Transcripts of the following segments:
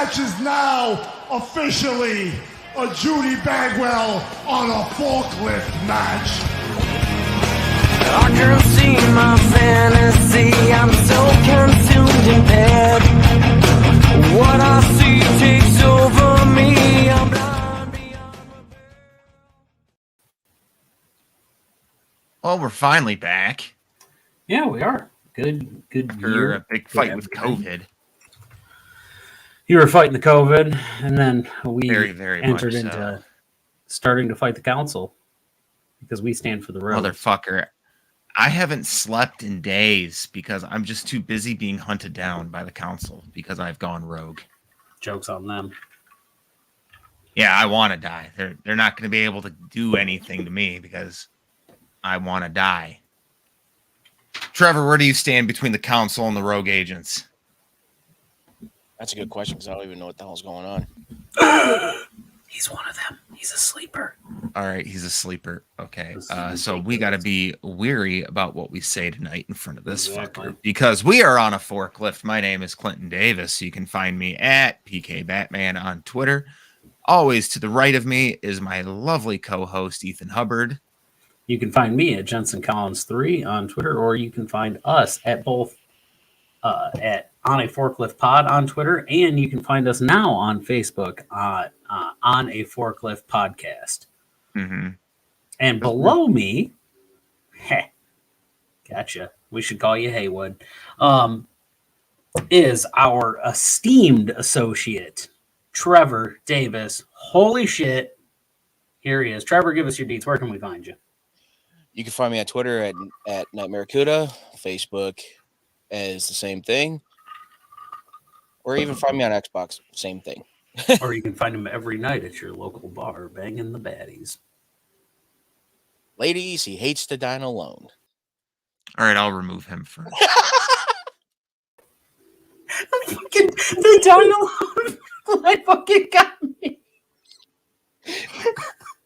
match is now officially a Judy Bagwell on a forklift match. I can't see my fantasy, I'm so consumed in bed. What I see takes over me, I'm blind beyond repair. Well, we're finally back. Yeah, we are. Good After year. a big fight with COVID. You were fighting the COVID, and then we Very entered much into so. starting to fight the council because we stand for the road. Motherfucker. I haven't slept in days because I'm just too busy being hunted down by the council because I've gone rogue. Joke's on them. Yeah, I want to die. They're not going to be able to do anything to me because I want to die. Trevor, where do you stand between the council and the rogue agents? That's a good question because I don't even know what the hell's going on. He's one of them. He's a sleeper. All right, he's a sleeper. Okay, so we got to be weary about what we say tonight in front of this fucker because we are on a forklift. My name is Clinton Davis. You can find me at PK Batman on Twitter. Always to the right of me is my lovely co-host Ethan Hubbard. You can find me at Jensen Collins 3 on Twitter, or you can find us at both at On a Forklift Pod on Twitter, and you can find us now on Facebook on a Forklift Podcast. Mm-hmm. And below me, gotcha. We should call you Haywood. Is our esteemed associate Trevor Davis. Holy shit! Here he is. Trevor, give us your deets. Where can we find you? You can find me on Twitter at Nightmare Cuda. Facebook is the same thing. Or even find me on Xbox. Same thing. Or you can find him every night at your local bar, banging the baddies. Ladies, he hates to dine alone. All right, I'll remove him first. The dine alone. I fucking got me.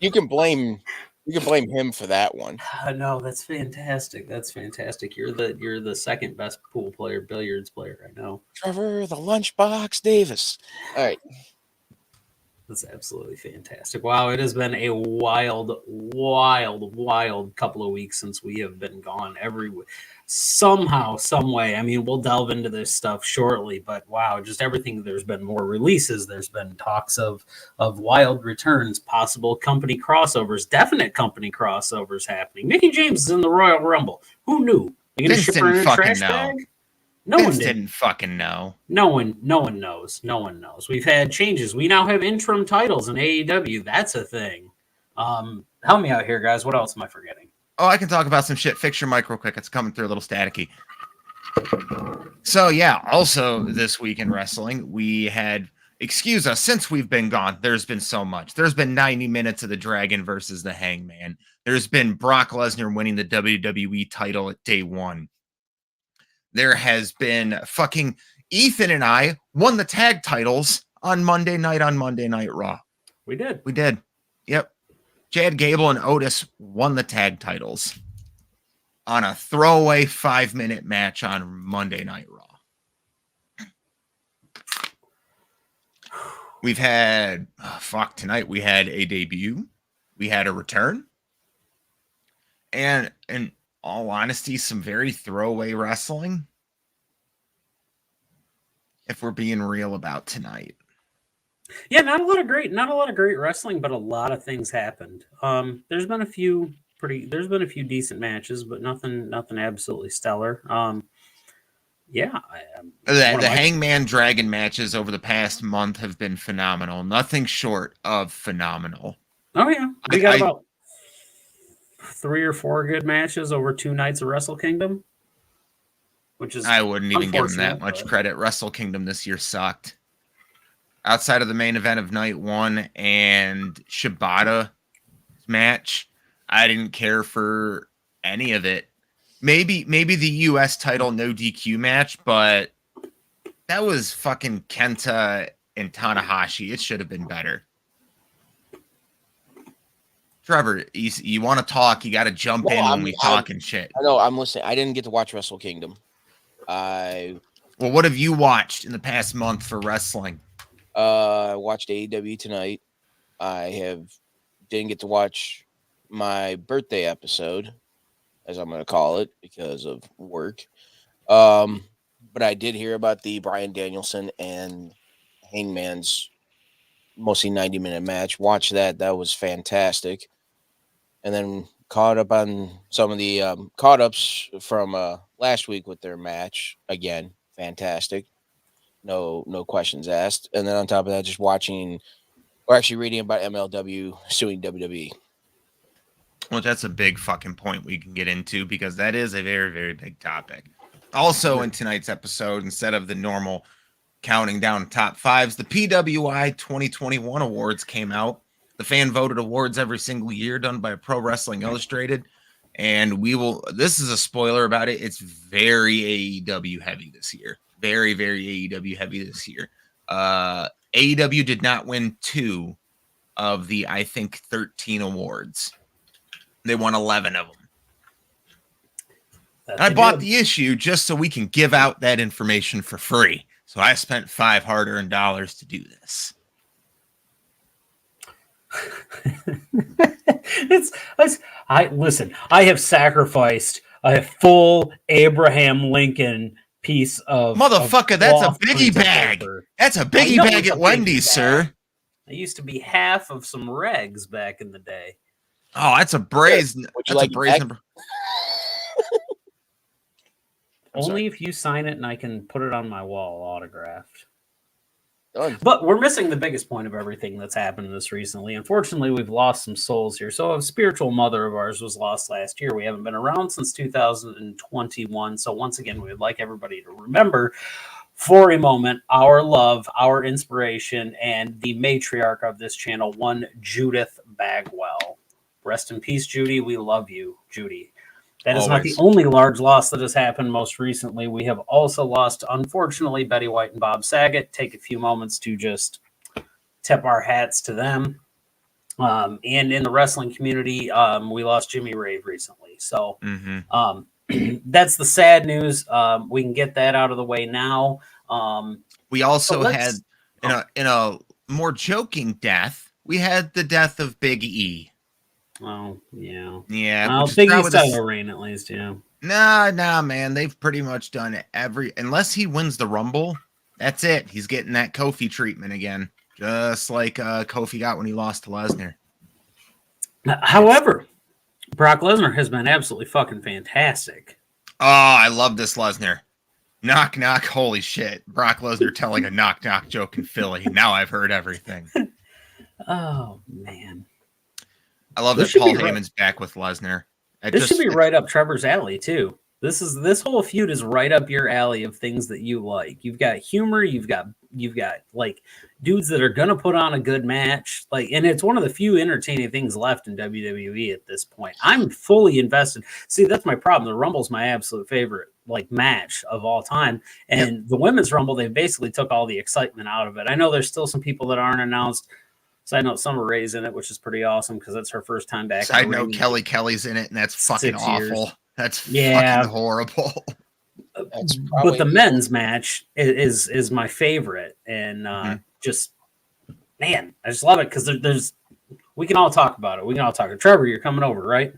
You can blame him for that one. No, that's fantastic. That's fantastic. You're the second best pool player, billiards player I know. Trevor, the lunchbox Davis. All right. That's absolutely fantastic. Wow, it has been a wild couple of weeks since we have been gone every somehow, some way. I mean, we'll delve into this stuff shortly, but wow, just everything. There's been more releases. There's been talks of wild returns, possible company crossovers, definite company crossovers happening. Mickey James is in the Royal Rumble. Who knew? You gonna ship her in a trash bag? No one didn't fucking know. No one knows. No one knows. We've had changes. We now have interim titles in AEW. That's a thing. Help me out here, guys. What else am I forgetting? Oh, I can talk about some shit. Fix your mic real quick. It's coming through a little staticky. So, yeah, also this week in wrestling, we had, excuse us, since we've been gone, there's been so much. There's been 90 minutes of the Dragon versus the Hangman. There's been Brock Lesnar winning the WWE title at day one. There has been fucking Ethan and I won the tag titles on Monday Night Raw. We did. Yep. Chad Gable and Otis won the tag titles on a throwaway 5-minute match on Monday Night Raw. We've had, tonight we had a debut. We had a return. And in all honesty, some very throwaway wrestling. If we're being real about tonight. Yeah, not a lot of great wrestling, but a lot of things happened. There's been a few decent matches, but nothing absolutely stellar. The Hangman Dragon matches over the past month have been phenomenal. Nothing short of phenomenal. Oh yeah, we got about 3 or 4 good matches over 2 nights of Wrestle Kingdom, which is I wouldn't even give them that much credit. Wrestle Kingdom this year sucked. Outside of the main event of night 1 and Shibata match, I didn't care for any of it. Maybe the US title no DQ match, but that was fucking Kenta and Tanahashi. It should have been better. Trevor, you want to talk, you got to jump in when we talk and shit. I know, I'm listening. I didn't get to watch Wrestle Kingdom. Well, what have you watched in the past month for wrestling? I watched AEW tonight. Didn't get to watch my birthday episode, as I'm going to call it, because of work. But I did hear about the Bryan Danielson and Hangman's mostly 90-minute match. Watch that. That was fantastic. And then caught up on some of the caught-ups from last week with their match. Again, fantastic. No questions asked. And then on top of that, just watching or actually reading about MLW suing WWE. Well, that's a big fucking point we can get into because that is a very, very big topic. Also, in tonight's episode, instead of the normal counting down top fives, the PWI 2021 awards came out. The fan voted awards every single year done by Pro Wrestling Illustrated. And this is a spoiler about it. It's very AEW heavy this year. Very, very AEW heavy this year. AEW did not win 2 of the, I think, 13 awards. They won 11 of them. I bought the issue just so we can give out that information for free. So I spent 5 hard-earned dollars to do this. Listen, I have sacrificed a full Abraham Lincoln piece of motherfucker. That's a biggie bag. Paper. That's a biggie bag at Wendy's, sir. I used to be half of some regs back in the day. Oh, that's a brazen. That's a brazen. Only if you sign it and I can put it on my wall autographed. Done. But we're missing the biggest point of everything that's happened to us recently. Unfortunately, we've lost some souls here. So a spiritual mother of ours was lost last year. We haven't been around since 2021. So once again, we would like everybody to remember for a moment our love, our inspiration, and the matriarch of this channel, one Judith Bagwell. Rest in peace, Judy. We love you, Judy. That is not the only large loss that has happened most recently. We have also lost, unfortunately, Betty White and Bob Saget. Take a few moments to just tip our hats to them. And in the wrestling community, we lost Jimmy Rave recently. So that's the sad news. We can get that out of the way now. We also had, in a more joking death, we had the death of Big E. Oh, yeah. Yeah. Well, Biggie's got a reign at least, yeah. Nah, man. They've pretty much done unless he wins the Rumble, that's it. He's getting that Kofi treatment again. Just like Kofi got when he lost to Lesnar. However, Brock Lesnar has been absolutely fucking fantastic. Oh, I love this Lesnar. Knock, knock. Holy shit. Brock Lesnar telling a knock, knock joke in Philly. Now I've heard everything. Oh, man. I love that Paul Heyman's back with Lesnar. This should be right up Trevor's alley too. This whole feud is right up your alley of things that you like. You've got humor. You've got like dudes that are gonna put on a good match. And it's one of the few entertaining things left in WWE at this point. I'm fully invested. See, that's my problem. The Rumble's my absolute favorite match of all time, and the Women's Rumble, they basically took all the excitement out of it. I know there's still some people that aren't announced. Side note, Summer Rae's in it, which is pretty awesome because that's her first time back. Side note, Kelly's in it, and that's fucking awful. That's fucking horrible. But the men's match is my favorite, and just man, I just love it because there's we can all talk about it. We can all talk. Trevor, you're coming over, right?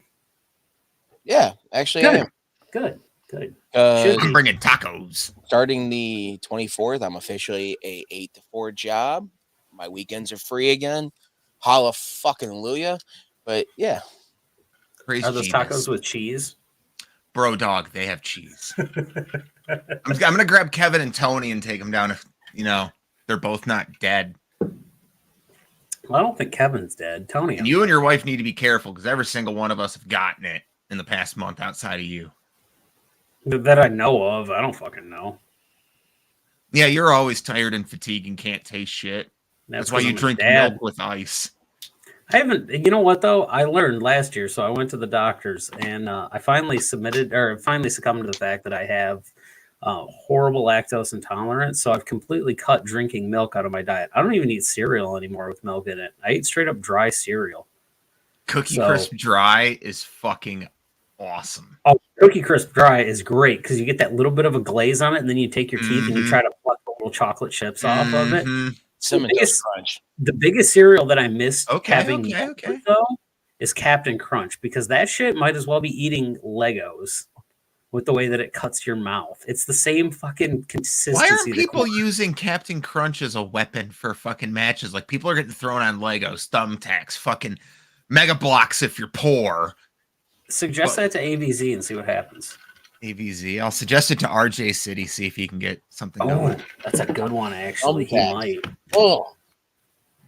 Yeah, actually, I am. Good. I'm bringing tacos. Starting the 24th, I'm officially a 8 to 4 job. My weekends are free again. Holla fucking hallelujah. But yeah. Crazy Are those tacos with cheese? Bro, dog, they have cheese. I'm going to grab Kevin and Tony and take them down if, they're both not dead. Well, I don't think Kevin's dead. Tony. And you and your wife need to be careful because every single one of us have gotten it in the past month outside of you. That I know of. I don't fucking know. Yeah, you're always tired and fatigued and can't taste shit. That's why you drink milk with ice. I haven't. You know what though? I learned last year, so I went to the doctors, and I finally succumbed to the fact that I have horrible lactose intolerance. So I've completely cut drinking milk out of my diet. I don't even eat cereal anymore with milk in it. I eat straight up dry cereal. Cookie Crisp Dry is fucking awesome. Oh, Cookie Crisp Dry is great because you get that little bit of a glaze on it, and then you take your teeth and you try to pluck the little chocolate chips off of it. Cinnamon Toast Crunch. The biggest cereal that I missed having okay. though is Captain Crunch, because that shit might as well be eating Legos with the way that it cuts your mouth. It's the same fucking consistency. Why aren't people using Captain Crunch as a weapon for fucking matches? Like, people are getting thrown on Legos, thumbtacks, fucking Mega Blocks if you're poor. Suggest that to AVZ and see what happens. AVZ. I'll suggest it to RJ City, see if he can get something going. That's a good one, actually. He might. Oh,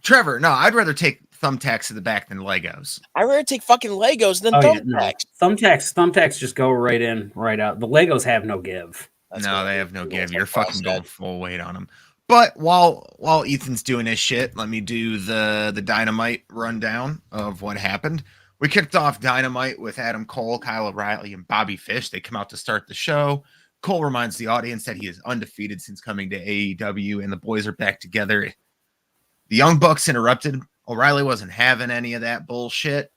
Trevor, no, I'd rather take thumbtacks to the back than Legos. I'd rather take fucking Legos than thumbtacks. No. Thumbtacks just go right in, right out. The Legos have no give. They have no give. You're fucking going full weight on them. But while Ethan's doing his shit, let me do the Dynamite rundown of what happened. We kicked off Dynamite with Adam Cole, Kyle O'Reilly, and Bobby Fish. They come out to start the show. Cole reminds the audience that he is undefeated since coming to AEW, and the boys are back together. The Young Bucks interrupted. O'Reilly wasn't having any of that bullshit,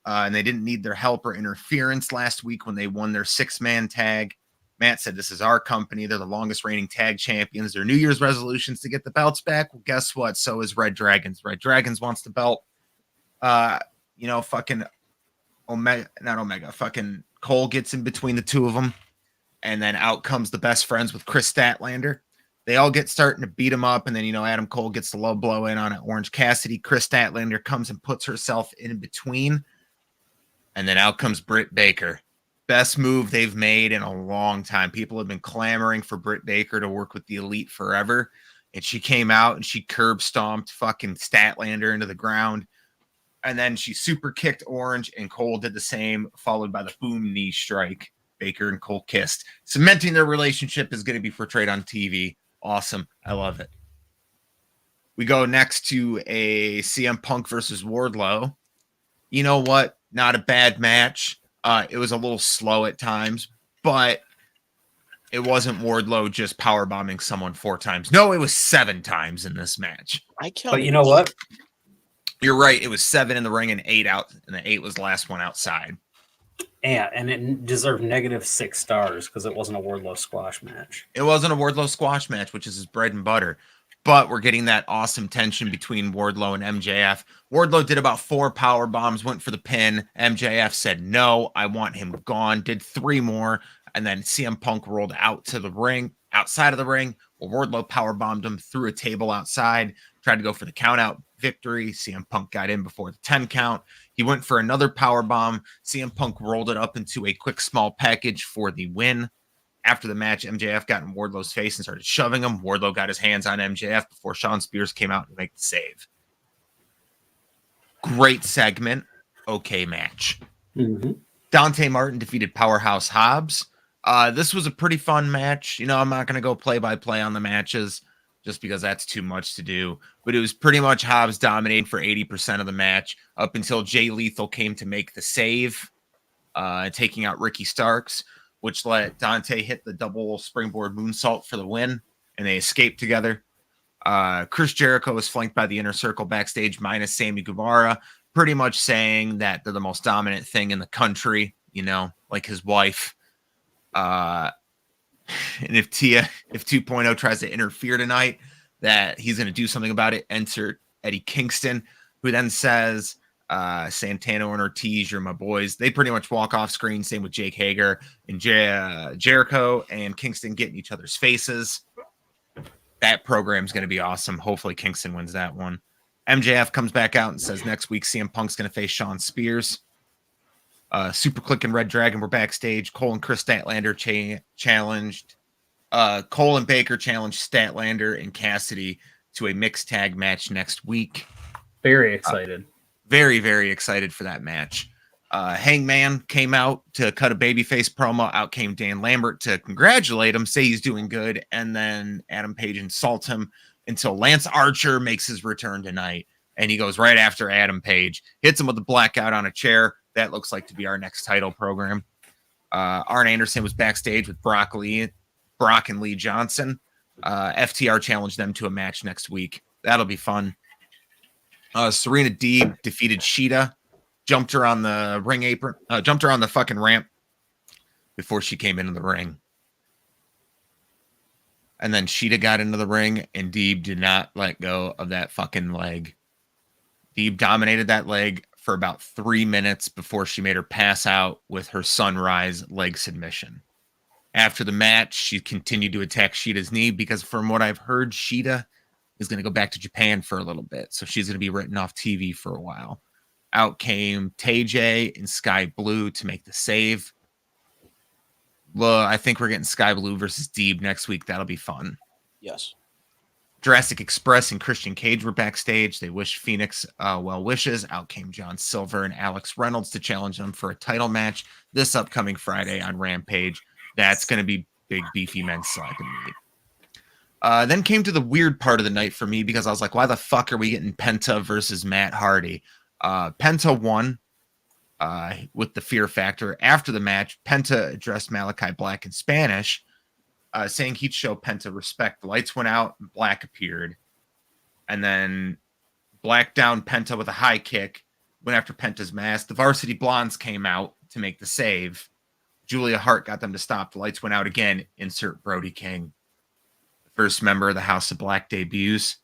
and they didn't need their help or interference last week when they won their 6-man tag. Matt said, this is our company. They're the longest reigning tag champions. Their New Year's resolutions to get the belts back. Well, guess what? So is Red Dragons. Red Dragons wants the belt. Fucking fucking Cole gets in between the two of them, and then out comes the best friends with Chris Statlander. They all get starting to beat him up, and then, Adam Cole gets the low blow in on it. Orange Cassidy. Chris Statlander comes and puts herself in between, and then out comes Brit Baker. Best move they've made in a long time. People have been clamoring for Brit Baker to work with the Elite forever, and she came out and she curb stomped fucking Statlander into the ground. And then she super kicked Orange, and Cole did the same, followed by the boom knee strike. Baker and Cole kissed. Cementing their relationship is going to be portrayed on TV. Awesome. I love it. We go next to a CM Punk versus Wardlow. You know what? Not a bad match. It was a little slow at times, but it wasn't Wardlow just powerbombing someone 4 times. No, it was 7 times in this match. But you know what? You're right. It was 7 in the ring and 8 out, and the 8 was the last one outside. Yeah, and it deserved -6 stars because it wasn't a Wardlow squash match. It wasn't a Wardlow squash match, which is his bread and butter. But we're getting that awesome tension between Wardlow and MJF. Wardlow did about 4 power bombs, went for the pin. MJF said, no, I want him gone. Did 3 more. And then CM Punk rolled out to the ring, outside of the ring. Well, Wardlow power bombed him through a table outside, tried to go for the count out victory. CM Punk got in before the 10 count. He went for another power bomb. CM Punk rolled it up into a quick small package for the win. After the match, MJF got in Wardlow's face and started shoving him. Wardlow got his hands on MJF before Shawn Spears came out to make the save. Great segment. Okay match. Mm-hmm. Dante Martin defeated Powerhouse Hobbs. This was a pretty fun match. I'm not going to go play-by-play on the matches just because that's too much to do. But it was pretty much Hobbs dominating for 80% of the match up until Jay Lethal came to make the save, taking out Ricky Starks, which let Dante hit the double springboard moonsault for the win, and they escaped together. Chris Jericho was flanked by the Inner Circle backstage minus Sammy Guevara, pretty much saying that they're the most dominant thing in the country, like his wife. And if 2.0 tries to interfere tonight, that he's going to do something about it. Enter Eddie Kingston, who then says, Santana and Ortiz, you're my boys. They pretty much walk off screen. Same with Jake Hager and Jericho and Kingston getting each other's faces. That program's going to be awesome. Hopefully Kingston wins that one. MJF comes back out and says next week CM Punk's going to face Shawn Spears. Super Click and Red Dragon were backstage. Cole and Chris Statlander challenged. Cole and Baker challenged Statlander and Cassidy to a mixed tag match next week. Very excited. Very, very excited for that match. Hangman came out to cut a babyface promo. Out came Dan Lambert to congratulate him, say he's doing good, and then Adam Page insults him until Lance Archer makes his return tonight, and he goes right after Adam Page, hits him with the blackout on a chair. That looks like to be our next title program. Arn Anderson was backstage with Brock and Lee Johnson. FTR challenged them to a match next week. That'll be fun. Serena Deeb defeated Sheeta, jumped her on the ring apron, jumped her on the fucking ramp before she came into the ring. And then Sheeta got into the ring, and Deeb did not let go of that fucking leg. Deeb dominated that leg for about 3 minutes before she made her pass out with her sunrise leg submission. After the match, she continued to attack Sheeta's knee because from what I've heard, Sheeta is going to go back to Japan for a little bit. So she's going to be written off TV for a while. Out came TJ and Sky Blue to make the save. Well, I think we're getting Sky Blue versus Deeb next week. That'll be fun. Yes. Jurassic Express and Christian Cage were backstage. They wished Phoenix well wishes. Out came John Silver and Alex Reynolds to challenge them for a title match this upcoming Friday on Rampage. That's going to be big, beefy men slapping meat. Then came to the weird part of the night for me because I was like, why the fuck are we getting Penta versus Matt Hardy? Penta won with the fear factor. After the match, Penta addressed Malachi Black in Spanish, saying he'd show Penta respect. The lights went out and Black appeared. And then Black downed Penta with a high kick, went after Penta's mask. The Varsity Blondes came out to make the save. Julia Hart got them to stop. The lights went out again. Insert Brody King. The first member of the House of Black debuts,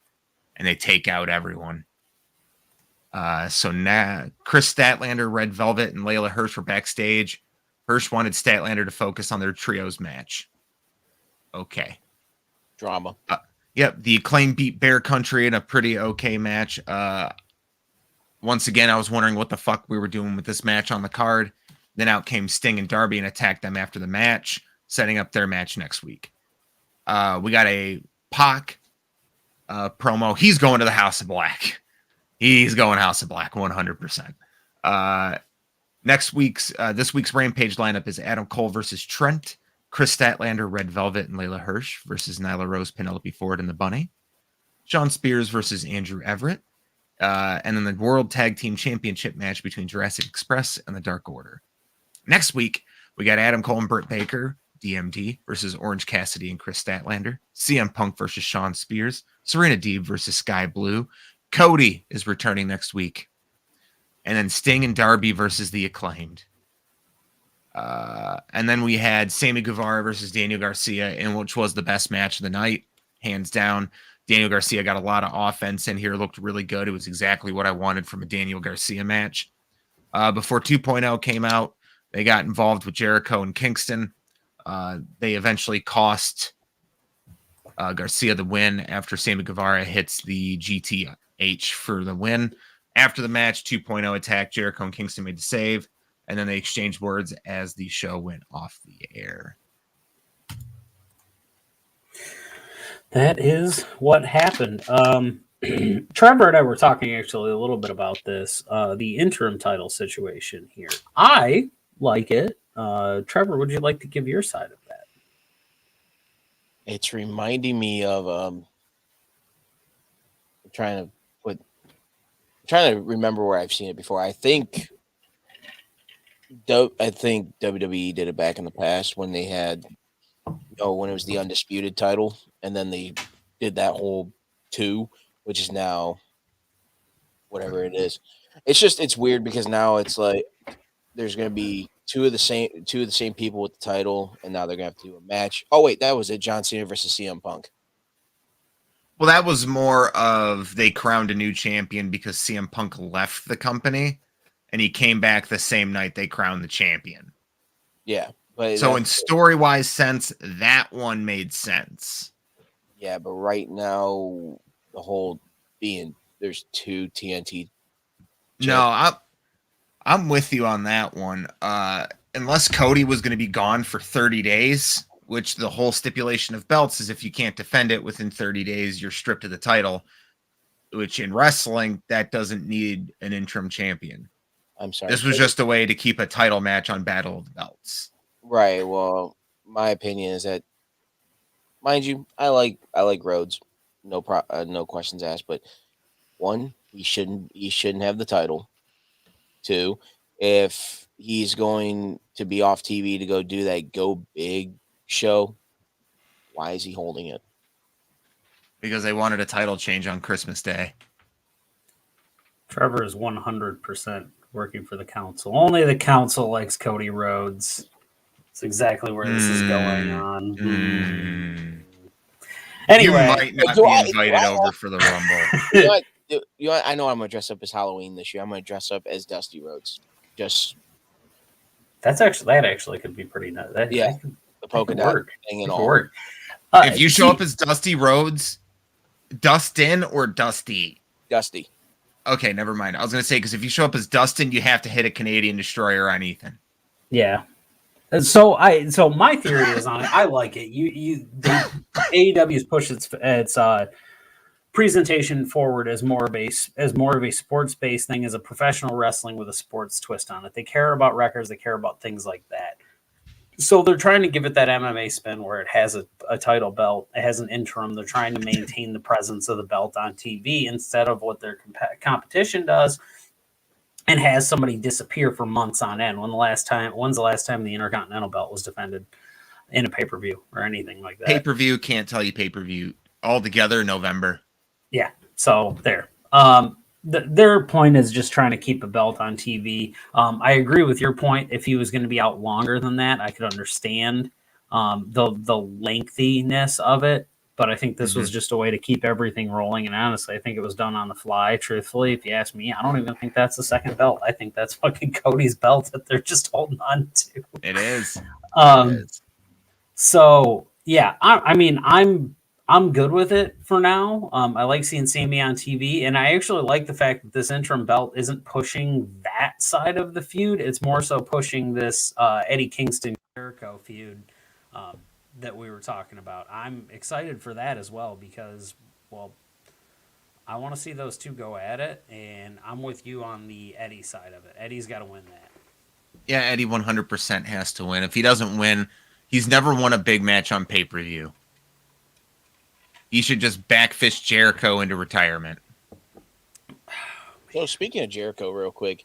and they take out everyone. So now Chris Statlander, Red Velvet, and Layla Hirsch were backstage. Hirsch wanted Statlander to focus on their trios match. Okay. Drama. Yep. The Acclaim beat Bear Country in a pretty okay match. Once again, I was wondering what the fuck we were doing with this match on the card. Then out came Sting and Darby and attacked them after the match, setting up their match next week. We got a Pac promo. He's going to the House of Black. He's going House of Black 100%. This week's Rampage lineup is Adam Cole versus Trent, Chris Statlander, Red Velvet, and Layla Hirsch versus Nyla Rose, Penelope Ford, and the Bunny. Sean Spears versus Andrew Everett. And then the World Tag Team Championship match between Jurassic Express and the Dark Order. Next week, we got Adam Cole and Britt Baker, DMD, versus Orange Cassidy and Chris Statlander. CM Punk versus Sean Spears. Serena Deeb versus Sky Blue. Cody is returning next week. And then Sting and Darby versus the Acclaimed. And then we had Sami Guevara versus Daniel Garcia, in which was the best match of the night, hands down. Daniel Garcia got a lot of offense in here, looked really good. It was exactly what I wanted from a Daniel Garcia match. Before 2.0 came out, they got involved with Jericho and Kingston. They eventually cost Garcia the win after Sami Guevara hits the GTH for the win. After the match, 2.0 attacked. Jericho and Kingston made the save, and then they exchanged words as the show went off the air. That is what happened. Trevor and I were talking actually a little bit about this, the interim title situation here. I like it. Trevor, would you like to give your side of that? It's reminding me of trying to remember where I've seen it before. I think WWE did it back in the past when they had, when it was the undisputed title, and then they did that whole 2, which is now whatever it is. It's weird because now it's like there's going to be two of the same people with the title, and now they're going to have to do a match. Oh wait, that was it. John Cena versus CM Punk. Well, that was more of they crowned a new champion because CM Punk left the company, and he came back the same night they crowned the champion. Yeah. But so in story-wise sense, that one made sense. Yeah, but right now, the whole there's 2 TNT. No, I'm with you on that one. Unless Cody was going to be gone for 30 days, which the whole stipulation of belts is if you can't defend it within 30 days, you're stripped of the title, which in wrestling, that doesn't need an interim champion. I'm sorry. This was just a way to keep a title match on Battle of the Belts. Right. Well, my opinion is that, mind you, I like Rhodes, no questions asked. But 1, he shouldn't have the title. 2, if he's going to be off TV to go do that Go Big show, why is he holding it? Because they wanted a title change on Christmas Day. Trevor is 100% working for the council. Only the council likes Cody Rhodes. It's exactly where this is going on. Anyway, you might not be invited over for the Rumble. You know what? I know I'm gonna dress up as Halloween this year. I'm gonna dress up as Dusty Rhodes. Just that actually could be pretty nice. That could, the polka dot thing and all. Work. If you show up as Dusty Rhodes, Dustin or Dusty? Dusty. Okay, never mind. I was gonna say because if you show up as Dustin, you have to hit a Canadian Destroyer on Ethan. Yeah. So my theory is on it. I like it. AEW's pushed its presentation forward as more of a sports based thing, as a professional wrestling with a sports twist on it. They care about records. They care about things like that. So they're trying to give it that MMA spin where it has a title belt. It has an interim. They're trying to maintain the presence of the belt on TV instead of what their competition does and has somebody disappear for months on end. When's the last time the Intercontinental belt was defended in a pay-per-view or anything like that? Pay-per-view, can't tell you pay-per-view. All together, November. Yeah, so there. Their point is just trying to keep a belt on TV. I agree with your point. If he was going to be out longer than that, I could understand the lengthiness of it. But I think this was just a way to keep everything rolling. And honestly, I think it was done on the fly. Truthfully, if you ask me, I don't even think that's the second belt. I think that's fucking Cody's belt that they're just holding on to. It is. So yeah, I mean, I'm good with it for now. I like seeing Sami on TV, and I actually like the fact that this interim belt isn't pushing that side of the feud. It's more so pushing this Eddie Kingston Jericho feud that we were talking about. I'm excited for that as well because, well, I want to see those two go at it, and I'm with you on the Eddie side of it. Eddie's got to win that. Yeah, Eddie 100% has to win. If he doesn't win, he's never won a big match on pay-per-view. He should just backfish Jericho into retirement. So speaking of Jericho, real quick,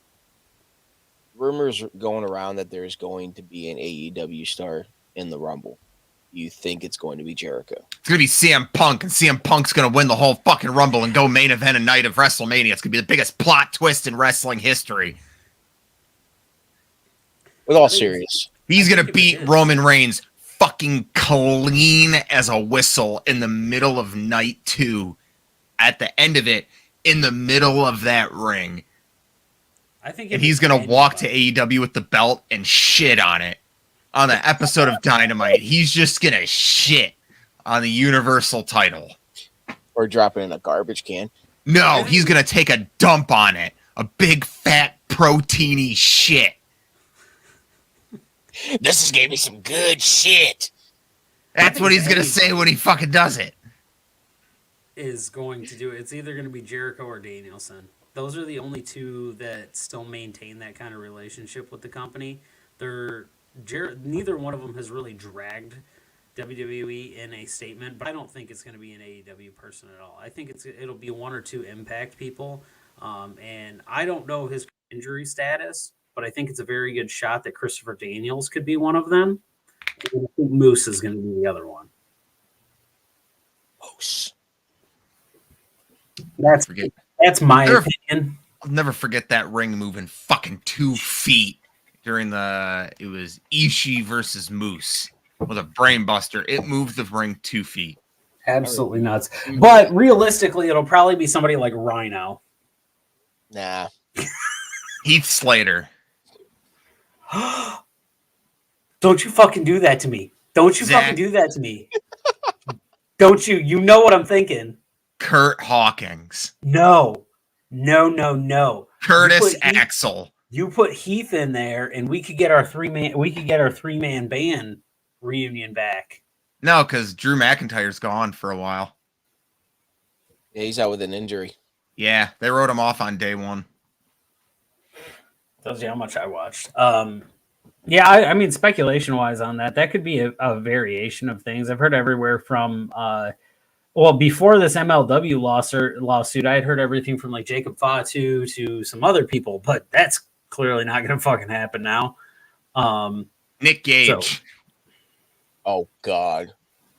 rumors going around that there's going to be an AEW star in the Rumble. You think it's going to be Jericho? It's going to be CM Punk, and CM Punk's going to win the whole fucking Rumble and go main event a night of WrestleMania. It's going to be the biggest plot twist in wrestling history. With all serious. He's going to beat Roman Reigns fucking clean as a whistle in the middle of night 2. At the end of it, in the middle of that ring. I think and he's going to walk to AEW with the belt and shit on it. On the episode of Dynamite, he's just going to shit on the Universal title. Or drop it in a garbage can. No, he's going to take a dump on it. A big, fat, proteiny shit. This is gave me some good shit. That's what he's going to say when he fucking does it. Is going to do it. It's either going to be Jericho or Danielson. Those are the only two that still maintain that kind of relationship with the company. Neither one of them has really dragged WWE in a statement, but I don't think it's going to be an AEW person at all. I think it'll be one or two Impact people, and I don't know his injury status, but I think it's a very good shot that Christopher Daniels could be one of them. And I think Moose is going to be the other one. Moose. That's my opinion. I'll never forget that ring moving fucking 2 feet during it was Ishii versus Moose with a brain buster. It moved the ring 2 feet. Absolutely nuts. But realistically, it'll probably be somebody like Rhino. Nah. Heath Slater. Don't you fucking do that to me. Don't you fucking do that to me. Don't you? You know what I'm thinking. Kurt Hawkins. No. Curtis Axel. You put Heath in there, and we could get our three-man band reunion back. No, because Drew McIntyre's gone for a while. Yeah, he's out with an injury. Yeah, they wrote him off on day 1. Tells you how much I watched. Yeah, I mean, speculation-wise on that could be a variation of things. I've heard everywhere from, before this MLW lawsuit, I had heard everything from like Jacob Fatu to some other people, but that's clearly not going to fucking happen now. Nick Gage. Oh, God.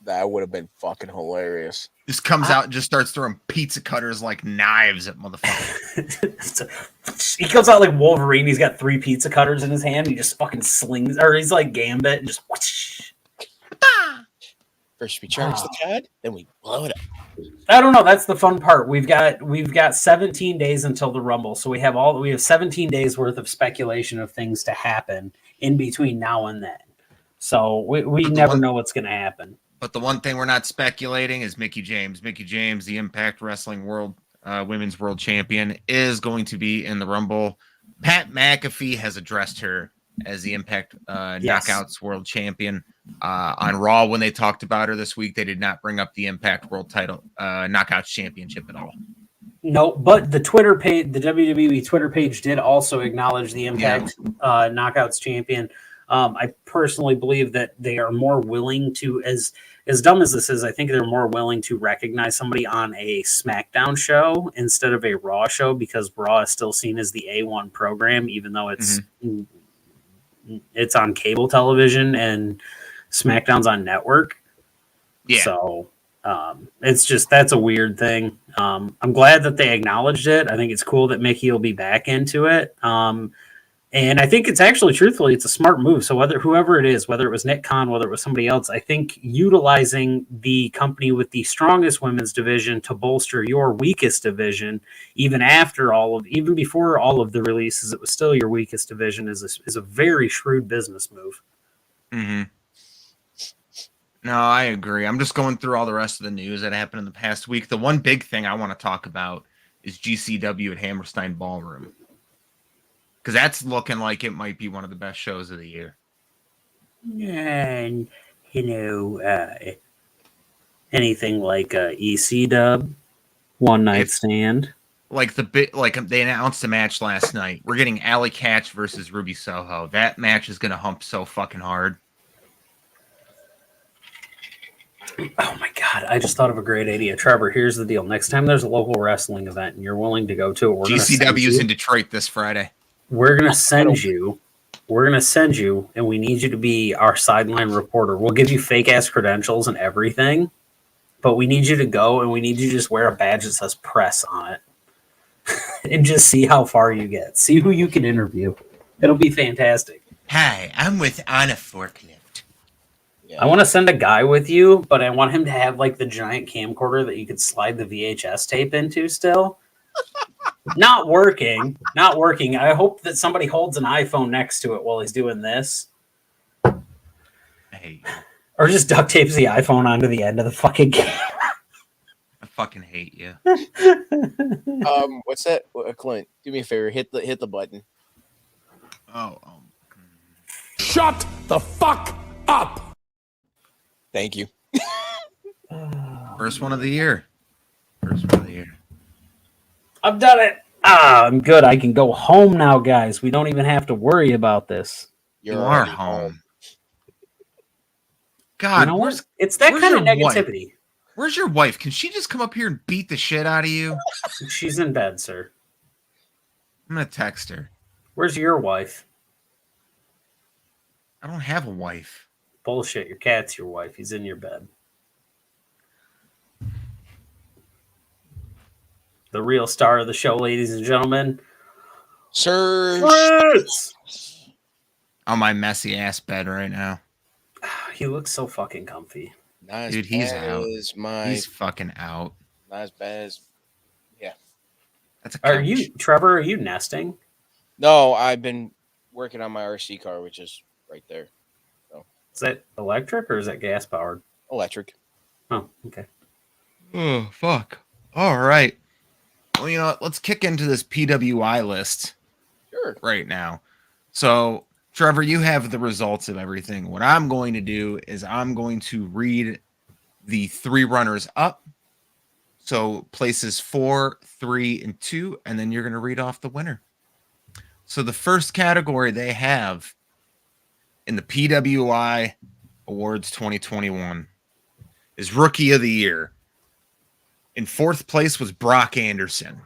That would have been fucking hilarious. Just comes out and just starts throwing pizza cutters like knives at motherfuckers. He comes out like Wolverine. He's got 3 pizza cutters in his hand. He just fucking slings, or he's like Gambit and just whoosh. First we charge the card, then we blow it up. I don't know. That's the fun part. We've got 17 days until the Rumble, so we have 17 days worth of speculation of things to happen in between now and then. So we never know what's going to happen. But the one thing we're not speculating is Mickie James. Mickie James, the Impact Wrestling Women's World Champion, is going to be in the Rumble. Pat McAfee has addressed her as the Impact Knockouts World Champion. On Raw, when they talked about her this week, they did not bring up the Impact World Title Knockouts Championship at all. No, but the Twitter page, the WWE Twitter page, did also acknowledge the Impact Knockouts Champion. I personally believe that they are more willing to, as dumb as this is, I think they're more willing to recognize somebody on a SmackDown show instead of a Raw show, because Raw is still seen as the A1 program, even though it's on cable television and SmackDown's on network. Yeah. So it's just, that's a weird thing. I'm glad that they acknowledged it. I think it's cool that Mickie will be back into it. And I think it's actually, truthfully, it's a smart move. So whoever it is, whether it was Nick Khan, whether it was somebody else, I think utilizing the company with the strongest women's division to bolster your weakest division, even before all of the releases, it was still your weakest division, is a very shrewd business move. Mm-hmm. No, I agree. I'm just going through all the rest of the news that happened in the past week. The one big thing I want to talk about is GCW at Hammerstein Ballroom, because that's looking like it might be one of the best shows of the year. And, anything like EC Dub, One Night Stand. Like they announced a match last night. We're getting Alley Catch versus Ruby Soho. That match is going to hump so fucking hard. Oh my God, I just thought of a great idea. Trevor, here's the deal. Next time there's a local wrestling event and you're willing to go to it, GCW's in Detroit this Friday. We're going to send you, and we need you to be our sideline reporter. We'll give you fake-ass credentials and everything, but we need you to go, and we need you to just wear a badge that says press on it and just see how far you get. See who you can interview. It'll be fantastic. Hi, I'm with On a Forklift. I want to send a guy with you, but I want him to have like the giant camcorder that you could slide the VHS tape into still. Not working. I hope that somebody holds an iPhone next to it while he's doing this. Hey. Or just duct tapes the iPhone onto the end of the fucking camera. I fucking hate you. What's that? Clint, do me a favor. Hit the button. Shut the fuck up! Thank you. First one of the year. I've done it. I'm good. I can go home now, guys. We don't even have to worry about this. You are home. God, you know what? It's that kind of negativity. Wife? Where's your wife? Can she just come up here and beat the shit out of you? She's in bed, sir. I'm going to text her. Where's your wife? I don't have a wife. Bullshit. Your cat's your wife. He's in your bed. The real star of the show, ladies and gentlemen. Sir. On my messy ass bed right now. He looks so fucking comfy. Not dude, he's out. He's fucking out. Not as bad as... Yeah. That's a couch. Trevor, are you nesting? No, I've been working on my RC car, which is right there. So. Is that electric or is that gas powered? Electric. Oh, okay. Oh, fuck. All right. Well, you know what? Let's kick into this PWI list right now. So, Trevor, you have the results of everything. What I'm going to do is I'm going to read the 3 runners up. So, places 4, 3, and 2, and then you're going to read off the winner. So, the first category they have in the PWI Awards 2021 is Rookie of the Year. In 4th place was Brock Anderson.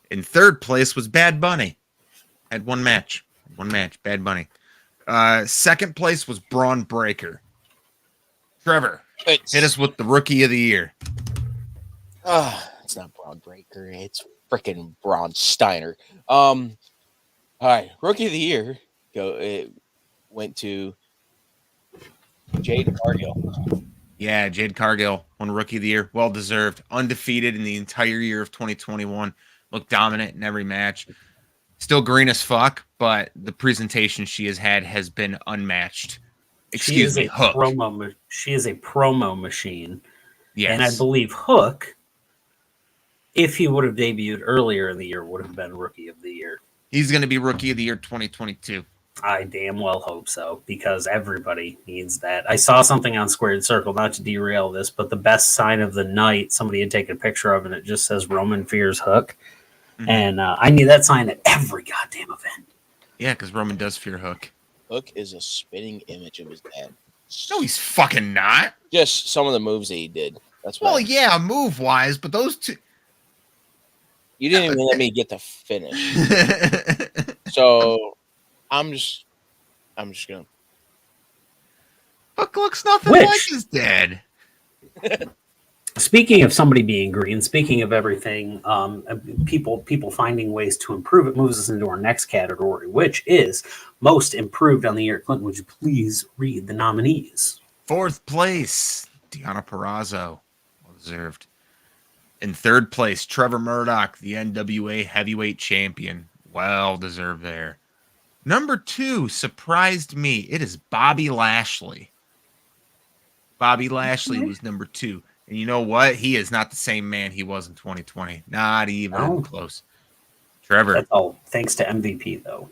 In 3rd place was Bad Bunny. Had one match, Bad Bunny. 2nd place was Braun Breaker. Trevor, hit us with the Rookie of the Year. It's not Braun Breaker. It's freaking Braun Steiner. All right, Rookie of the Year. It went to Jade Cargill. Yeah, Jade Cargill won Rookie of the Year. Well deserved. Undefeated in the entire year of 2021. Looked dominant in every match. Still green as fuck, but the presentation she has had has been unmatched. Excuse me, Hook. She is a promo machine. Yes. And I believe Hook, if he would have debuted earlier in the year, would have been Rookie of the Year. He's going to be Rookie of the Year 2022. I damn well hope so, because everybody needs that. I saw something on Squared Circle, not to derail this, but the best sign of the night, somebody had taken a picture of, and it just says Roman fears Hook. Mm-hmm. And I need that sign at every goddamn event. Yeah, because Roman does fear Hook. Hook is a spitting image of his dad. No, he's fucking not. Just some of the moves that he did. That's well, yeah, move wise, but those two. You didn't even let me get to finish. So I'm just gonna. Hook looks nothing like his dad. Speaking of somebody being green, speaking of everything, people finding ways to improve, it moves us into our next category, which is most improved on the year. Clinton, would you please read the nominees? 4th place, Deonna Purrazzo, well deserved. In 3rd place, Trevor Murdoch, the NWA Heavyweight Champion, well deserved there. Number 2 surprised me. It is Bobby Lashley. Bobby Lashley was number 2. And you know what? He is not the same man he was in 2020. Not even close. Trevor. That's all thanks to MVP, though.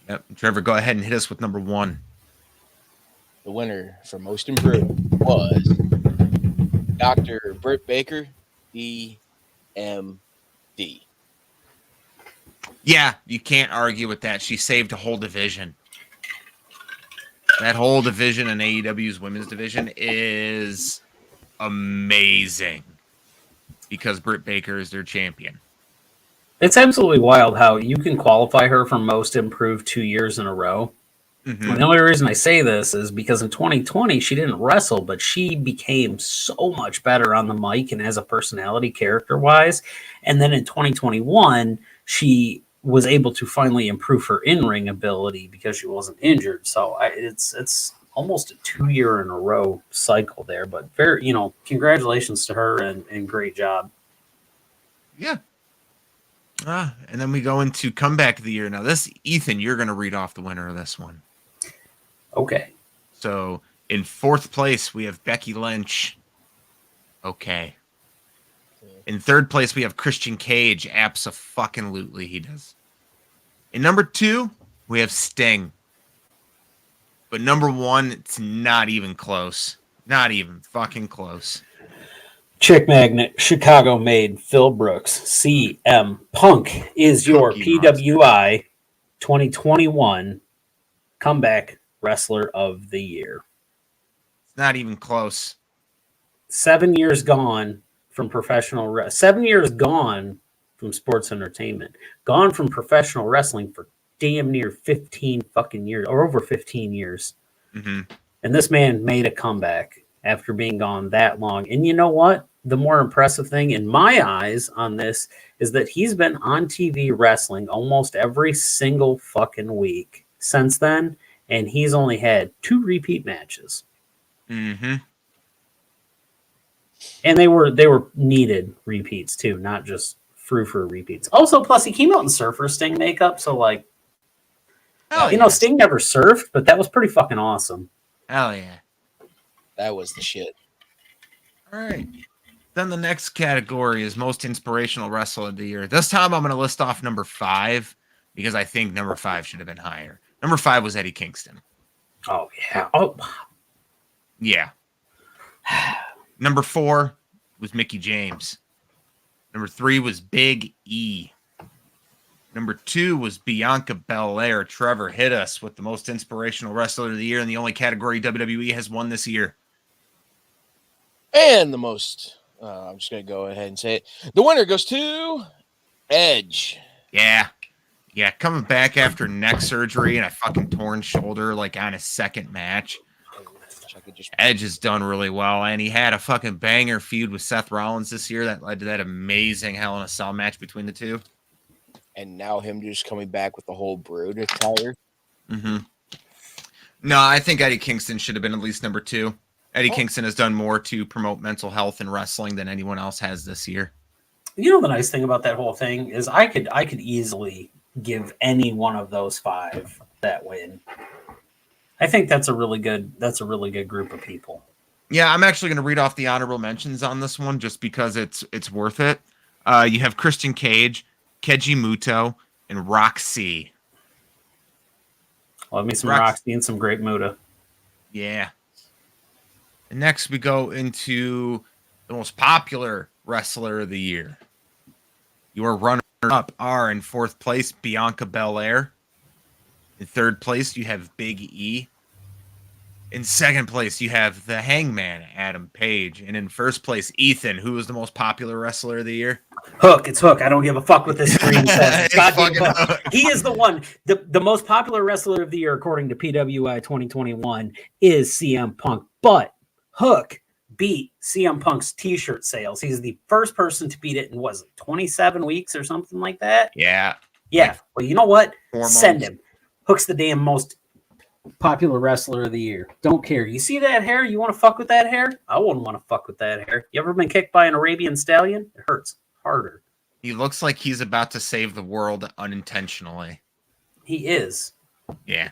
Yep. Trevor, go ahead and hit us with number 1. The winner for most improved was Dr. Brit Baker, DMD. Yeah, you can't argue with that. She saved a whole division. That whole division in AEW's women's division is amazing because Britt Baker is their champion. It's absolutely wild how you can qualify her for most improved 2 years in a row. Mm-hmm. And the only reason I say this is because in 2020 she didn't wrestle, but she became so much better on the mic and as a personality character wise. And then in 2021 she was able to finally improve her in-ring ability because she wasn't injured. So it's almost a 2 year in a row cycle there, but very, congratulations to her and great job. Yeah. And then we go into comeback of the year. Now this, Ethan, you're going to read off the winner of this one. Okay. So in 4th place, we have Becky Lynch. Okay. In 3rd place, we have Christian Cage. Abso-fucking-lutely he does. In number 2, we have Sting. But number 1, it's not even close. Not even fucking close. Chick Magnet, Chicago made Phil Brooks. CM Punk is your PWI 2021 comeback wrestler of the year. It's not even close. 7 years gone from professional 7 years gone from sports entertainment. Gone from professional wrestling for damn near 15 fucking years, or over 15 years. Mm-hmm. And this man made a comeback after being gone that long. And you know what? The more impressive thing in my eyes on this is that he's been on TV wrestling almost every single fucking week since then, and he's only had 2 repeat matches. Mm-hmm. And they were needed repeats too, not just frou-frou repeats. Also, plus he came out in Surfer Sting makeup, so like, Sting never surfed, but that was pretty fucking awesome. Hell yeah. That was the shit. All right. Then the next category is most inspirational wrestler of the year. This time I'm going to list off number 5 because I think number 5 should have been higher. Number 5 was Eddie Kingston. Oh, yeah. Oh. Yeah. Number 4 was Mickie James. Number 3 was Big E. Number 2 was Bianca Belair. Trevor, hit us with the most inspirational wrestler of the year in the only category WWE has won this year. And the most, I'm just going to go ahead and say it. The winner goes to Edge. Yeah. Yeah, coming back after neck surgery and a fucking torn shoulder, like on his second match. Edge has done really well, and he had a fucking banger feud with Seth Rollins this year that led to that amazing Hell in a Cell match between the two. And now him just coming back with the whole Brood attire. Mm-hmm. No, I think Eddie Kingston should have been at least number 2. Eddie Kingston has done more to promote mental health in wrestling than anyone else has this year. You know, the nice thing about that whole thing is I could easily give any one of those 5 that win. I think that's a really good group of people. Yeah, I'm actually going to read off the honorable mentions on this one just because it's worth it. You have Christian Cage, Keiji Muto, and Roxy. Love me some Roxy and some Great Muta. Yeah. And next we go into the most popular wrestler of the year. Your runner-up are in 4th place, Bianca Belair. In 3rd place, you have Big E. In 2nd place, you have the Hangman, Adam Page. And in 1st place, Ethan, who is the most popular wrestler of the year. Hook. It's Hook. I don't give a fuck what this screen says. Hook. He is the one. The most popular wrestler of the year, according to PWI 2021, is CM Punk. But Hook beat CM Punk's t-shirt sales. He's the first person to beat it in, was it 27 weeks or something like that? Yeah. Yeah. Well, you know what? 4 Send months. him. Hook's the damn most popular wrestler of the year. Don't care. You see that hair? You want to fuck with that hair? I wouldn't want to fuck with that hair. You ever been kicked by an Arabian stallion? It hurts harder. He looks like he's about to save the world unintentionally. He is. Yeah.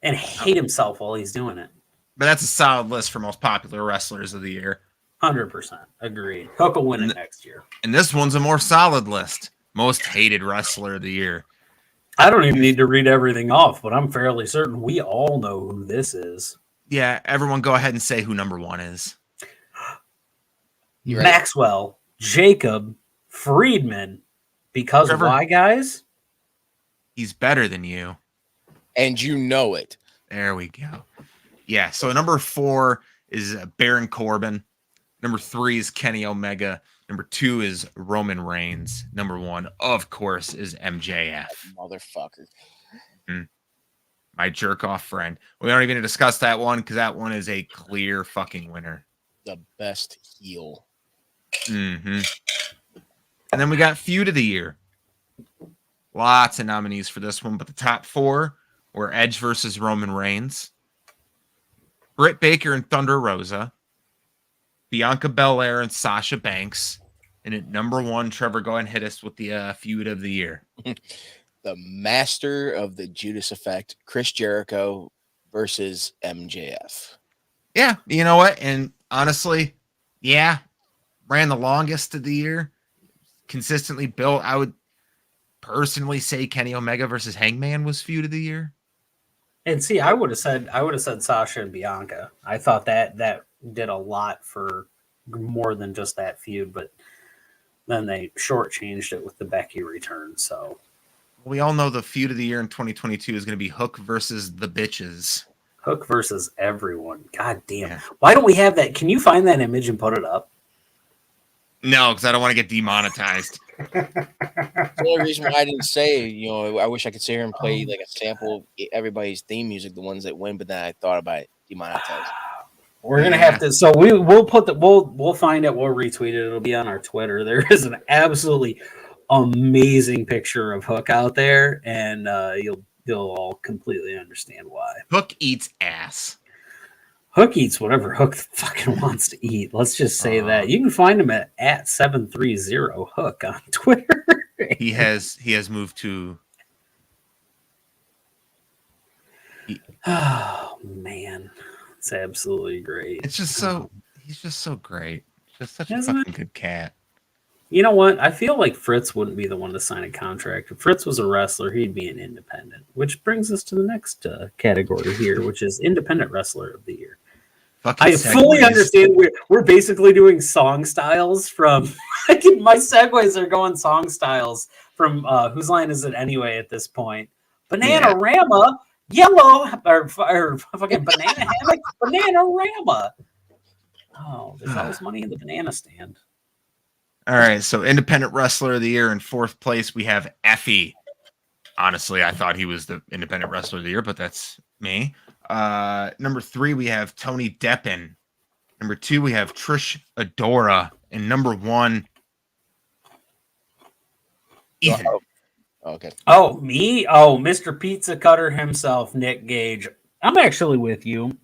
And hate himself while he's doing it. But that's a solid list for most popular wrestlers of the year. 100%. Agreed. Hook will win it next year. And this one's a more solid list. Most hated wrestler of the year. I don't even need to read everything off, but I'm fairly certain we all know who this is. Yeah, everyone go ahead and say who number 1 is. You Maxwell, Jacob, Friedman. Because Trevor. why, guys? He's better than you. And you know it. There we go. Yeah, so number 4 is Baron Corbin. Number 3 is Kenny Omega. Number 2 is Roman Reigns. Number 1, of course, is MJF. Motherfucker. My jerk-off friend. We don't even discuss that one because that one is a clear fucking winner. The best heel. Mm-hmm. And then we got Feud of the Year. Lots of nominees for this one, but the top 4 were Edge versus Roman Reigns, Brit Baker and Thunder Rosa, Bianca Belair and Sasha Banks, and at number 1, Trevor, go ahead and hit us with the Feud of the Year. The master of the Judas effect, Chris Jericho versus MJF. Yeah, you know what? And honestly, yeah, ran the longest of the year. Consistently built. I would personally say Kenny Omega versus Hangman was Feud of the Year. And see, I would have said Sasha and Bianca. I thought that did a lot for more than just that feud, but then they shortchanged it with the Becky return. So We all know the Feud of the Year in 2022 is going to be Hook versus the Bitches. Hook versus everyone. God damn. Yeah. Why don't we have that? Can you find that image and put it up? No, because I don't want to get demonetized. The only reason why I didn't say, I wish I could sit here and play like a sample of everybody's theme music, the ones that win, but then I thought about it, demonetized. We're gonna have to. So we'll put we'll find it. We'll retweet it. It'll be on our Twitter. There is an absolutely amazing picture of Hook out there, and you'll all completely understand why. Hook eats ass. Hook eats whatever Hook fucking wants to eat. Let's just say that. You can find him at 730 Hook on Twitter. He has moved to. Oh man, it's absolutely great. It's just so he's just so great. Just such a Isn't fucking good cat. You know what? I feel like Fritz wouldn't be the one to sign a contract. If Fritz was a wrestler, he'd be an independent. Which brings us to the next category here, which is Independent Wrestler of the Year. Fucking I fully segues. understand we're basically doing song styles from my segues are going song styles from whose line is it anyway at this point? Bananarama, yellow or fucking banana hammock, Bananarama. Oh, there's always money in the banana stand. All right, so Independent Wrestler of the Year in 4th place, we have Effie. Honestly, I thought he was the Independent Wrestler of the Year, but that's me. Number 3, we have Tony Deppen. Number 2, we have Trish Adora. And number 1, Ethan. Okay. Oh, me? Oh, Mr. Pizza Cutter himself, Nick Gage. I'm actually with you.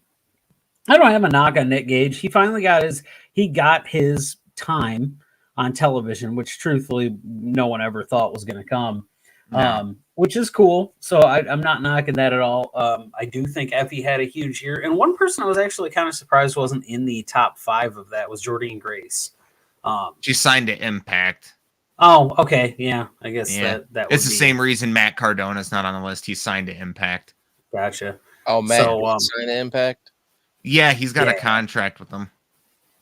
I don't have a knock on Nick Gage. He finally got his time on television, which truthfully no one ever thought was going to come, No. which is cool. So I'm not knocking that at all. I do think Effie had a huge year. And one person I was actually kind of surprised wasn't in the top 5 of that was Jordynne Grace. She signed to Impact. Oh, okay. Yeah, I guess Yeah. that It's the same reason Matt Cardona's not on the list. He signed to Impact. Gotcha. Oh, Matt, So, signed to Impact? Yeah, he's got a contract with them.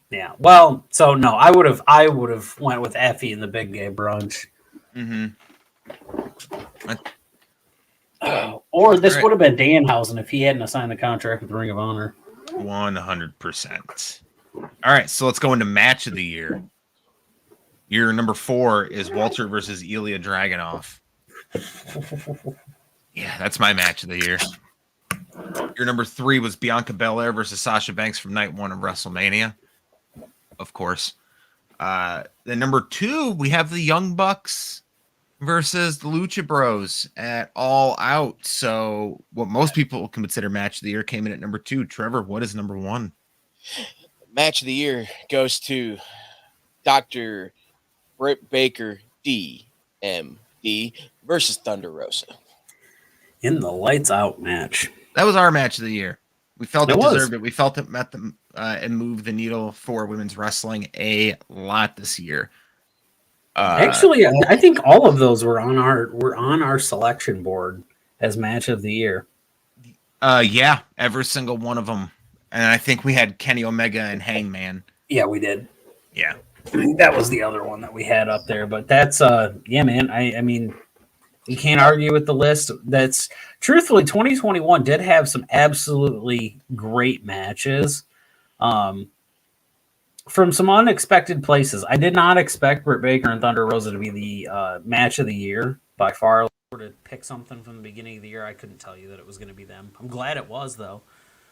Yeah. Well, so no, I would have went with Effie in the big gay brunch. Mm-hmm. Or this would have been Danhausen if he hadn't signed the contract with Ring of Honor. 100%. All right, so let's go into match of the year. Year number 4 is Walter versus Ilya Dragunov. Yeah, that's my match of the year. Year number 3 was Bianca Belair versus Sasha Banks from night 1 of WrestleMania. Of course. Then number 2, we have the Young Bucks versus the Lucha Bros at All Out. So what most people consider match of the year came in at number 2. Trevor, what is number 1? Match of the year goes to Dr. Brit Baker, DMD, versus Thunder Rosa. In the lights out match. That was our match of the year. We felt it was. deserved it. We felt it met the and moved the needle for women's wrestling a lot this year. Actually, I think all of those were on our selection board as match of the year. Yeah, every single one of them. And I think we had Kenny Omega and Hangman. Yeah, we did. Yeah. That was the other one that we had up there. But that's yeah, man. I mean, you can't argue with the list. That's truthfully 2021 did have some absolutely great matches. From some unexpected places. I did not expect Britt Baker and Thunder Rosa to be the match of the year by far. If I were to pick something from the beginning of the year, I couldn't tell you that it was going to be them. I'm glad it was, though.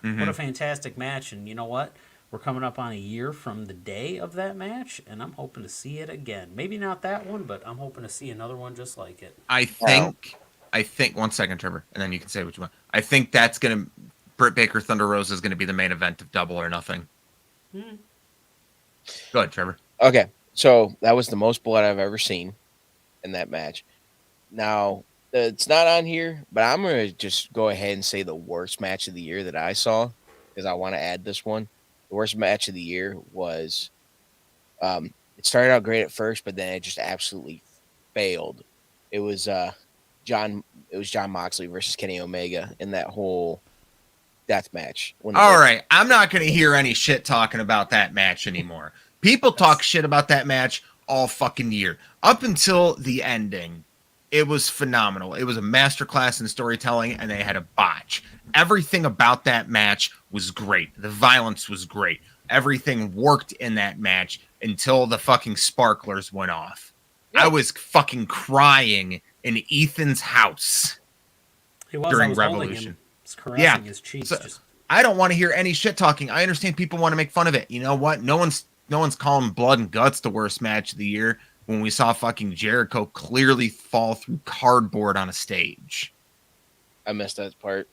Mm-hmm. What a fantastic match. And you know what? We're coming up on a year from the day of that match, and I'm hoping to see it again. Maybe not that one, but I'm hoping to see another one just like it. I think 1 second, Trevor, and then you can say what you want. I think that's going to Britt Baker Thunder Rosa is going to be the main event of Double or Nothing. Go ahead, Trevor. Okay, so that was the most blood I've ever seen in that match. Now, it's not on here, but I'm going to just go ahead and say the worst match of the year that I saw, because I want to add this one. The worst match of the year was, it started out great at first, but then it just absolutely failed. It was John Moxley versus Kenny Omega in that whole death match. All right, I'm not going to hear any shit talking about that match anymore. People talk shit about that match all fucking year. Up until the ending, it was phenomenal. It was a masterclass in storytelling, and they had a botch. Everything about that match was great. The violence was great. Everything worked in that match until the fucking sparklers went off. Yep. I was fucking crying in Ethan's house during Revolution. Yeah, his cheeks. So, I don't want to hear any shit talking. I understand people want to make fun of it. You know what? No one's calling Blood and Guts the worst match of the year when we saw fucking Jericho clearly fall through cardboard on a stage. I missed that part.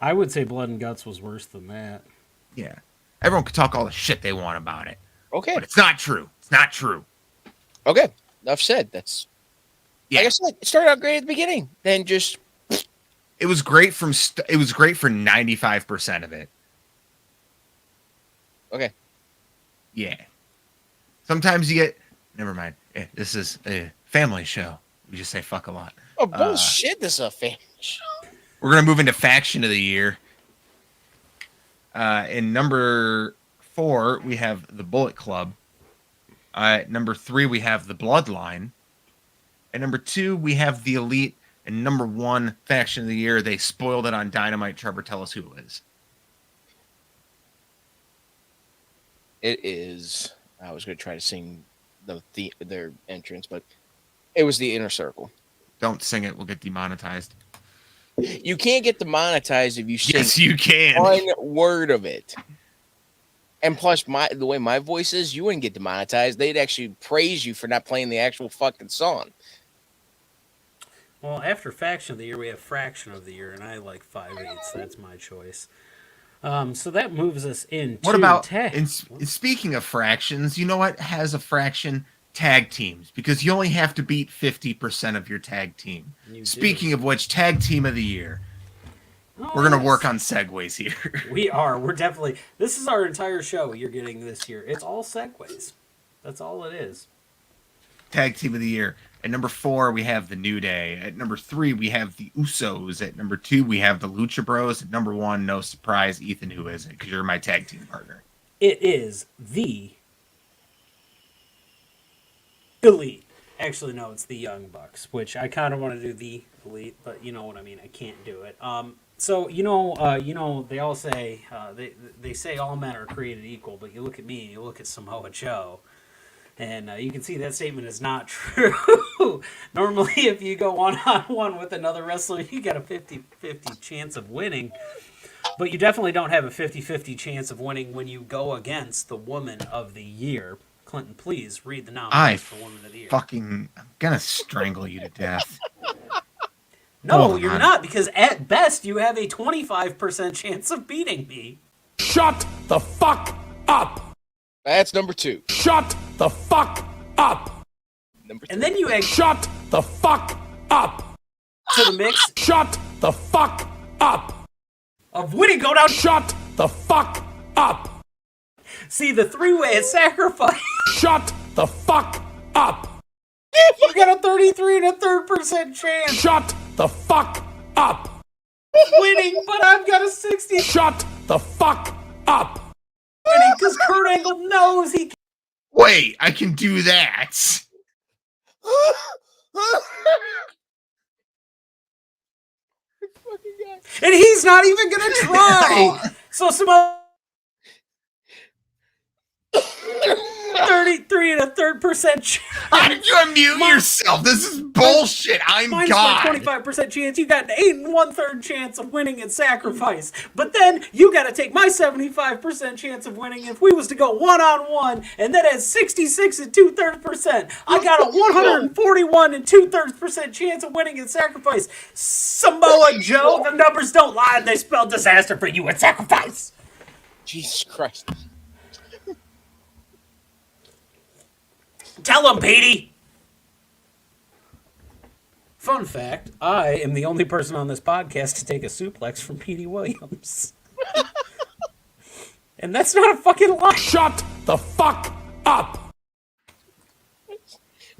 I would say Blood and Guts was worse than that. Yeah. Everyone could talk all the shit they want about it. Okay. But it's not true. It's not true. Okay. Enough said. That's, like I said, it started out great at the beginning. Then just... It was great for 95% of it. Okay. Yeah. Sometimes you get... Never mind. This is a family show. We just say fuck a lot. Oh, bullshit. This is a family show. We're going to move into Faction of the Year. In number 4, we have the Bullet Club. Number 3, we have the Bloodline. And number 2, we have the Elite. And number 1, Faction of the Year, they spoiled it on Dynamite. Trevor, tell us who it is. It is... I was going to try to sing their entrance, but it was the Inner Circle. Don't sing it. We'll get demonetized. You can't get demonetized if you sing yes, you can. one word of it. And plus, the way my voice is, you wouldn't get demonetized. They'd actually praise you for not playing the actual fucking song. Well, after Faction of the Year, we have Fraction of the Year, and I like 5/8. That's my choice. So that moves us into What about, tag. and speaking of fractions, you know what has a fraction? Tag teams, because you only have to beat 50% of your tag team. Speaking of which, tag team of the year. We're going to work on segues here. We are. We're definitely. This is our entire show you're getting this year. It's all segues. That's all it is. Tag team of the year. At number 4, we have the New Day. At number 3, we have the Usos. At number 2, we have the Lucha Bros. At number 1, no surprise, Ethan, who is it? Because you're my tag team partner. It is the Elite. Actually, no, it's the Young Bucks, which I kind of want to do the Elite, but you know what I mean. I can't do it. So you know, they all say they say all men are created equal, but you look at me, you look at Samoa Joe, and you can see that statement is not true. Normally, if you go one-on-one with another wrestler, you get a 50-50 chance of winning. But you definitely don't have a 50-50 chance of winning when you go against the Woman of the Year. Clinton, please read the nominations for Woman of the Year. I'm gonna strangle you to death. No, you're not, because at best you have a 25% chance of beating me. Shut the fuck up! That's number 2. Shut the fuck up! Number 3. And then you add Shut the fuck up! to the mix Shut the fuck up! of winning go down. Shut the fuck up! See, the three-way at Sacrifice. Shut the fuck up! You got a 33.3% chance Shut the fuck up! winning, but I've got a 60 Shut the fuck up! winning because Kurt Angle knows he can. Wait, I can do that. And he's not even going to try. So Samoa 33.3% chance. How did you unmute yourself? This is bullshit. I'm Mine's God. my 25% chance. You got an 8 1/3 chance of winning at Sacrifice. But then you got to take my 75% chance of winning if we was to go 1-on-1, and that has 66 2/3%. I got a 141 2/3% chance of winning at Sacrifice. Samoa Joe, the numbers don't lie. They spell disaster for you at Sacrifice. Jesus Christ. Tell him, Petey. Fun fact, I am the only person on this podcast to take a suplex from Petey Williams. And that's not a fucking lie. Shut the fuck up!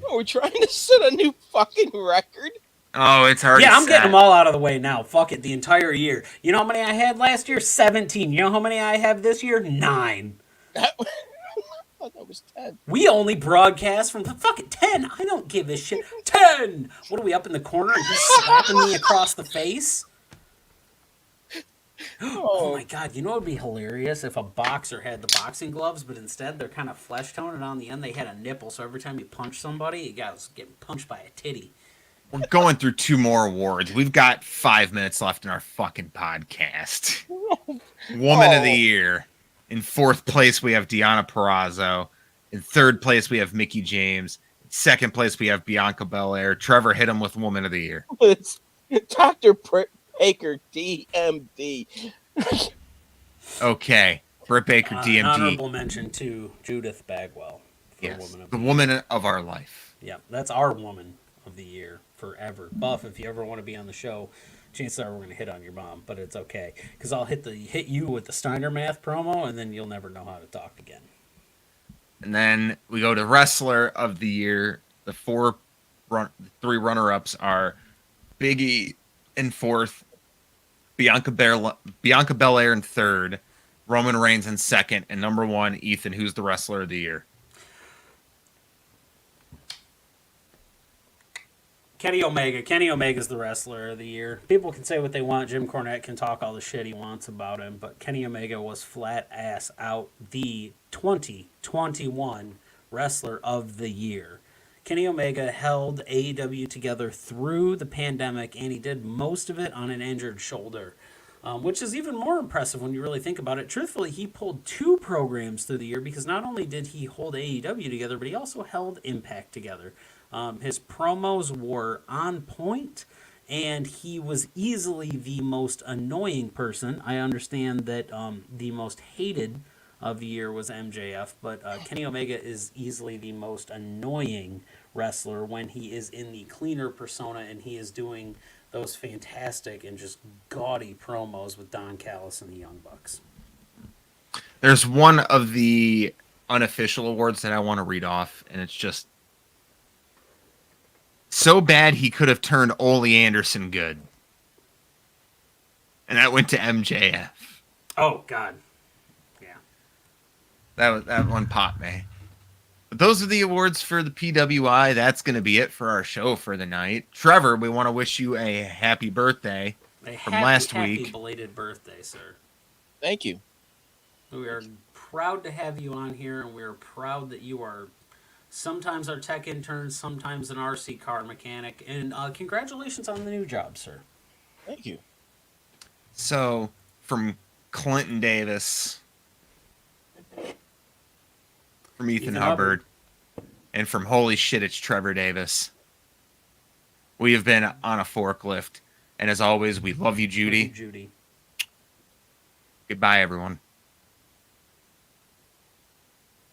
Are we trying to set a new fucking record? Oh, it's hard. Yeah, I'm getting them all out of the way now. Fuck it, the entire year. You know how many I had last year? 17. You know how many I have this year? 9. I thought that was 10. We only broadcast from the fucking 10. I don't give a shit. 10! What are we up in the corner and he's slapping me across the face? Oh my god, you know what would be hilarious if a boxer had the boxing gloves, but instead they're kind of flesh toned and on the end they had a nipple, so every time you punch somebody, you guys getting punched by a titty. We're going through 2 more awards. We've got 5 minutes left in our fucking podcast. Woman of the Year. In 4th place, we have Deonna Purrazzo. In 3rd place, we have Mickie James. In 2nd place, we have Bianca Belair. Trevor, hit him with Woman of the Year. It's Dr. Brit Baker, DMD. Okay. Brit Baker, DMD. Honorable mention to Judith Bagwell. Yes, the woman of our life. Yeah, that's our Woman of the Year forever. Buff, if you ever want to be on the show, chances are we're going to hit on your mom, but it's okay. Because I'll hit you with the Steiner Math promo, and then you'll never know how to talk again. And then we go to Wrestler of the Year. The 3 runner-ups are Big E in 4th, Bianca Belair in 3rd, Roman Reigns in 2nd, and number 1, Ethan, who's the Wrestler of the Year. Kenny Omega. Kenny Omega's the Wrestler of the Year. People can say what they want. Jim Cornette can talk all the shit he wants about him, but Kenny Omega was flat ass out the 2021 Wrestler of the Year. Kenny Omega held AEW together through the pandemic, and he did most of it on an injured shoulder, which is even more impressive when you really think about it. Truthfully, he pulled 2 programs through the year because not only did he hold AEW together, but he also held Impact together. His promos were on point, and he was easily the most annoying person. I understand that the most hated of the year was MJF, but Kenny Omega is easily the most annoying wrestler when he is in the cleaner persona and he is doing those fantastic and just gaudy promos with Don Callis and the Young Bucks. There's one of the unofficial awards that I want to read off, and it's just so bad he could have turned Ole Anderson good. And that went to MJF. Oh, God. Yeah. That one popped me. But those are the awards for the PWI. That's going to be it for our show for the night. Trevor, we want to wish you a happy birthday from last week. Happy belated birthday, sir. Thank you. We are proud to have you on here, and we are proud that you are sometimes our tech intern, sometimes an RC car mechanic, and congratulations on the new job, sir. Thank you. So, from Clinton Davis, from Ethan Hubbard, and from Holy Shit, it's Trevor Davis, we have been on a forklift. And as always, we love you, Judy. Judy. Goodbye, everyone.